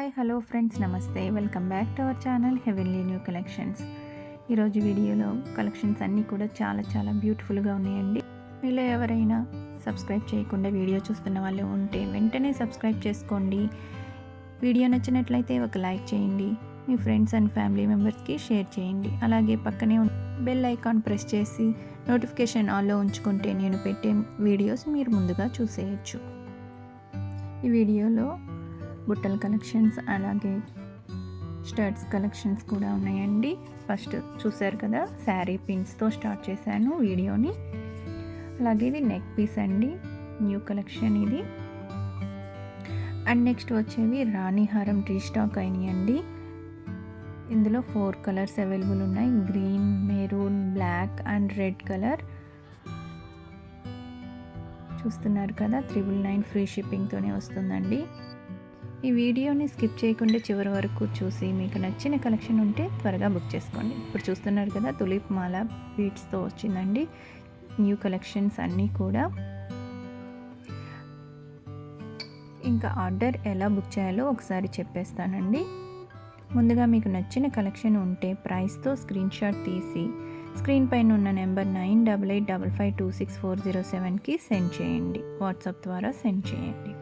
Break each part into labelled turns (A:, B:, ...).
A: Hi hello friends, నమస్తే. Welcome back to our channel heavenly new collections. ఈరోజు వీడియోలో collections అన్నీ కూడా చాలా బ్యూటిఫుల్గా ఉన్నాయండి. మీలో ఎవరైనా సబ్స్క్రైబ్ చేయకుండా వీడియో చూస్తున్న వాళ్ళు ఉంటే వెంటనే సబ్స్క్రైబ్ చేసుకోండి. వీడియో నచ్చినట్లయితే ఒక లైక్ చేయండి. మీ ఫ్రెండ్స్ అండ్ ఫ్యామిలీ మెంబర్స్కి షేర్ చేయండి. అలాగే పక్కనే బెల్ ఐకాన్ ప్రెస్ చేసి నోటిఫికేషన్ ఆన్లో ఉంచుకుంటే నేను పెట్టే వీడియోస్ మీరు ముందుగా చూసేయచ్చు. ఈ వీడియోలో బుట్టల కలెక్షన్స్ అలాగే స్టడ్స్ కలెక్షన్స్ కూడా ఉన్నాయండి. ఫస్ట్ చూసారు కదా, శారీ పిన్స్తో స్టార్ట్ చేశాను వీడియోని. అలాగే ఇది నెక్ పీస్ అండి, న్యూ కలెక్షన్ ఇది. అండ్ నెక్స్ట్ వచ్చేవి రాణిహారం రీస్టాక్ అయినాయండి. ఇందులో 4 కలర్స్ అవైలబుల్ ఉన్నాయి: green, maroon, black and red colour. చూస్తున్నారు కదా, 999 ఫ్రీ షిప్పింగ్తోనే వస్తుందండి. ఈ వీడియోని స్కిప్ చేయకుండా చివరి వరకు చూసి మీకు నచ్చిన కలెక్షన్ ఉంటే త్వరగా బుక్ చేసుకోండి. ఇప్పుడు చూస్తున్నారు కదా, తులిప్ మాల బీడ్స్తో వచ్చిందండి న్యూ కలెక్షన్స్ అన్నీ కూడా. ఇంకా ఆర్డర్ ఎలా బుక్ చేయాలో ఒకసారి చెప్పేస్తానండి. ముందుగా మీకు నచ్చిన కలెక్షన్ ఉంటే ప్రైస్తో స్క్రీన్ షాట్ తీసి స్క్రీన్ పైన ఉన్న నెంబర్ 9885526407కి సెండ్ చేయండి. వాట్సాప్ ద్వారా సెండ్ చేయండి.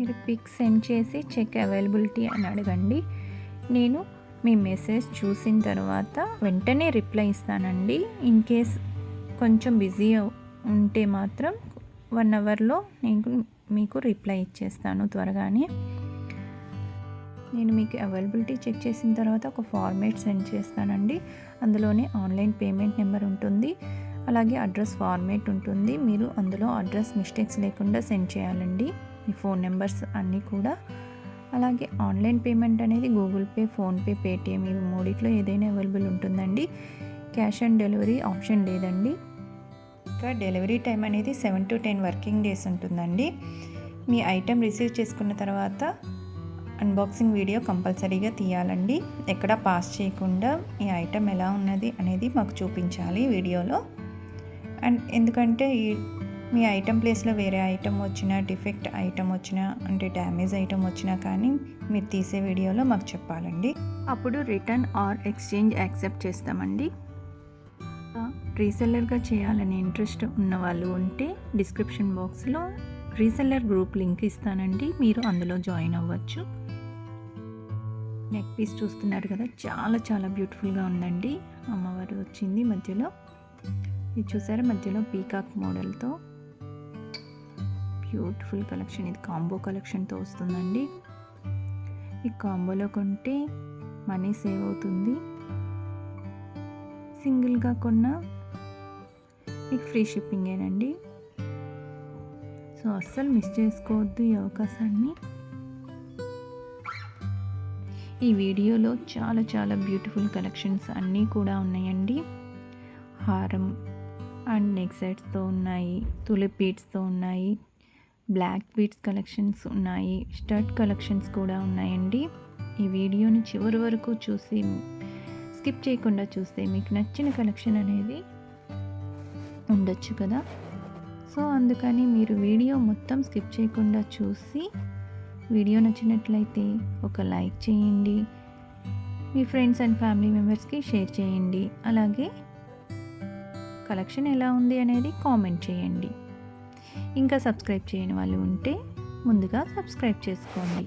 A: మీరు పిక్ సెండ్ చేసి చెక్ అవైలబిలిటీ అని అడగండి. నేను మీ మెసేజ్ చూసిన తర్వాత వెంటనే రిప్లై ఇస్తానండి. ఇన్ కేస్ కొంచెం బిజీ ఉంటే మాత్రం 1 అవర్లో నేను మీకు రిప్లై ఇచ్చేస్తాను త్వరగానే. నేను మీకు అవైలబిలిటీ చెక్ చేసిన తర్వాత ఒక ఫార్మేట్ సెండ్ చేస్తానండి. అందులోనే ఆన్లైన్ పేమెంట్ నెంబర్ ఉంటుంది, అలాగే అడ్రస్ ఫార్మేట్ ఉంటుంది. మీరు అందులో అడ్రస్ మిస్టేక్స్ లేకుండా సెండ్ చేయాలండి, మీ ఫోన్ నెంబర్స్ అన్నీ కూడా. అలాగే ఆన్లైన్ పేమెంట్ అనేది గూగుల్ పే, ఫోన్పే, పేటిఎం ఇవి మూడిట్లో ఏదైనా అవైలబుల్ ఉంటుందండి. క్యాష్ ఆన్ డెలివరీ ఆప్షన్ లేదండి. ఇంకా డెలివరీ టైం అనేది 7 to 10 వర్కింగ్ డేస్ ఉంటుందండి. మీ ఐటెం రిసీవ్ చేసుకున్న తర్వాత అన్బాక్సింగ్ వీడియో కంపల్సరీగా తీయాలండి. ఎక్కడా పాస్ చేయకుండా ఈ ఐటెం ఎలా ఉన్నది అనేది మాకు చూపించాలి వీడియోలో. అండ్ ఎందుకంటే మీ ఐటెం ప్లేస్లో వేరే ఐటెం వచ్చినా, డిఫెక్ట్ ఐటెం వచ్చినా, అంటే డ్యామేజ్ ఐటెం వచ్చినా కానీ మీరు తీసే వీడియోలో మాకు చెప్పాలండి. అప్పుడు రిటర్న్ ఆర్ ఎక్స్చేంజ్ యాక్సెప్ట్ చేస్తామండి. రీసెల్లర్గా చేయాలని ఇంట్రెస్ట్ ఉన్న వాళ్ళు ఉంటే డిస్క్రిప్షన్ బాక్స్లో రీసెల్లర్ గ్రూప్ లింక్ ఇస్తానండి, మీరు అందులో జాయిన్ అవ్వచ్చు. నెక్ పీస్ చూస్తున్నారు కదా, చాలా బ్యూటిఫుల్గా ఉందండి. అమ్మవారు వచ్చింది మధ్యలో. ఇది చూసారా, మధ్యలో పీకాక్ మోడల్తో బ్యూటిఫుల్ కలెక్షన్. ఇది కాంబో కలెక్షన్తో వస్తుందండి. ఈ కాంబోలో కొంటే మనీ సేవ్ అవుతుంది. సింగిల్గా కొన్నా మీకు ఫ్రీ షిప్పింగేనండి. సో అస్సలు మిస్ చేసుకోవద్దు ఈ అవకాశాన్ని. ఈ వీడియోలో చాలా బ్యూటిఫుల్ కలెక్షన్స్ అన్నీ కూడా ఉన్నాయండి. హారం అండ్ నెక్ సెట్స్తో ఉన్నాయి, తులిప్ బీడ్స్తో ఉన్నాయి, బ్లాక్ బీడ్స్ కలెక్షన్స్ ఉన్నాయి, స్టడ్ కలెక్షన్స్ కూడా ఉన్నాయండి. ఈ వీడియోని చివరి వరకు చూసి స్కిప్ చేయకుండా చూస్తే మీకు నచ్చిన కలెక్షన్ అనేది ఉండొచ్చు కదా. సో అందుకని మీరు వీడియో మొత్తం స్కిప్ చేయకుండా చూసి వీడియో నచ్చినట్లయితే ఒక లైక్ చేయండి, మీ ఫ్రెండ్స్ అండ్ ఫ్యామిలీ మెంబర్స్కి షేర్ చేయండి. అలాగే కలెక్షన్ ఎలా ఉంది అనేది కామెంట్ చేయండి. ఇంకా సబ్స్క్రైబ్ చేయని వాళ్ళు ఉంటే ముందుగా సబ్స్క్రైబ్ చేసుకోండి.